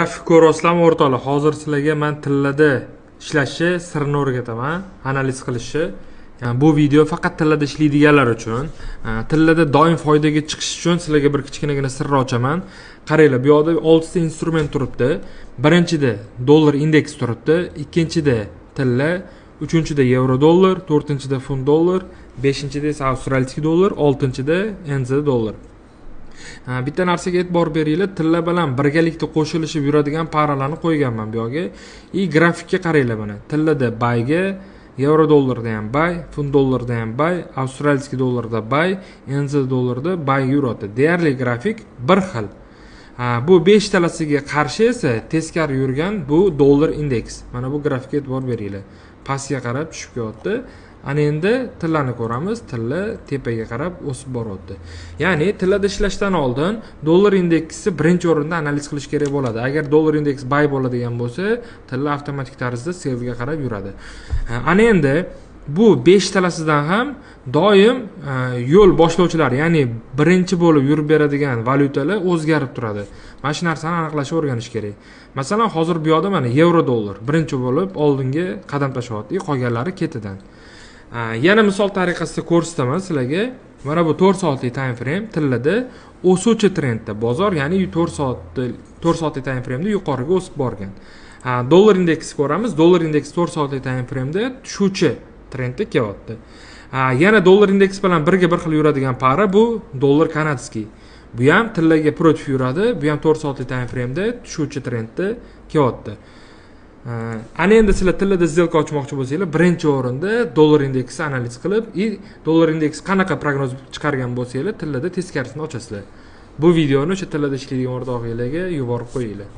Grafik ko'rasizlar o'rtoqlar. Hozir sizlarga men tillada ishlashni sirini o'rgataman, analiz qilishni. Yani bu video faqat tillada ishlaydiganlar uchun. Tillada doim foydaga chiqish uchun sizlarga bir kichkinagina sirni ochaman. Qaranglar, bu yoqda 6 ta instrument turibdi. Birinchida dollar indeks turibdi, ikkinchida tilla, uchinchida yevro dollar, to'rtinchida funt dollar, beshinchida esa avstraliyskiy dollar, oltinchida NZ dollar. Bitta narsaga e'tibor beringlar, tilla bilan birgalikda qo'shilishib yuradigan paralarni qo'yganman bu yerga. Grafikka qaranglar mana. Tillada bayga, yevro dollarda ham bay, funt dollarda ham bay, avstraliyskiy dollarda bay, NZ dollarda bay yuradi. Deyarli grafik bir xil. Bu 5 talasiga qarshi esa teskari yurgan bu dollar indeks. Mana bu grafikka e'tibor beringlar. Pastga qarab tushib ketdi. Ana endi tillani ko'ramiz. Tilla tepaga qarab o'sib boryapti. Ya'ni tillada ishlashdan oldin dollar indeksi birinchi o'rinda analiz qilish kerak bo'ladi. Agar dollar indeks bay bo'ladigan bo'lsa, tilla avtomatik tarzda sellga qarab yuradi. Ana endi bu 5 talasidan ham doim yo'l boshlovchilar, ya'ni birinchi bo'lib yurib beradigan valyutalar o'zgarib turadi. Mana shu narsani aniqlashni o'rganish kerak. Masalan, hozir bu yoqda mana yevro dollar birinchi bo'lib oldinga qadam tashlayapti, qolganlari ketidan. Yana misol tariqasida ko'rsataman sizlarga. Mana bu 4 soatlik time frame tillada o'suvchi trendda bozor, ya'ni 4 soatlik time frame da yuqoriga o'sib borgan. Dollar indeksi ko'ramiz. Dollar indeksi 4 soatlik time frame da tushuvchi trendda kelyapti. Yana dollar indeks bilan birga bir xil yuradigan para bu dollar kanadskiy. Bu ham tillaga protiv yuradi. Bu ham 4 soatlik time frame da tushuvchi trendda kelyapti. Ana endi sizlar tillada сделка ochmoqchi bo'lsanglar, birinchi o'rinda dollar indeksini analiz qilib, dollar indeksi qanaqa prognoz chiqargan bo'lsanglar, tillada teskarisini ochasizlar. Bu videoni o'sha tillada ishlaydigan o'rtoqlarga yuborib qo'yinglar.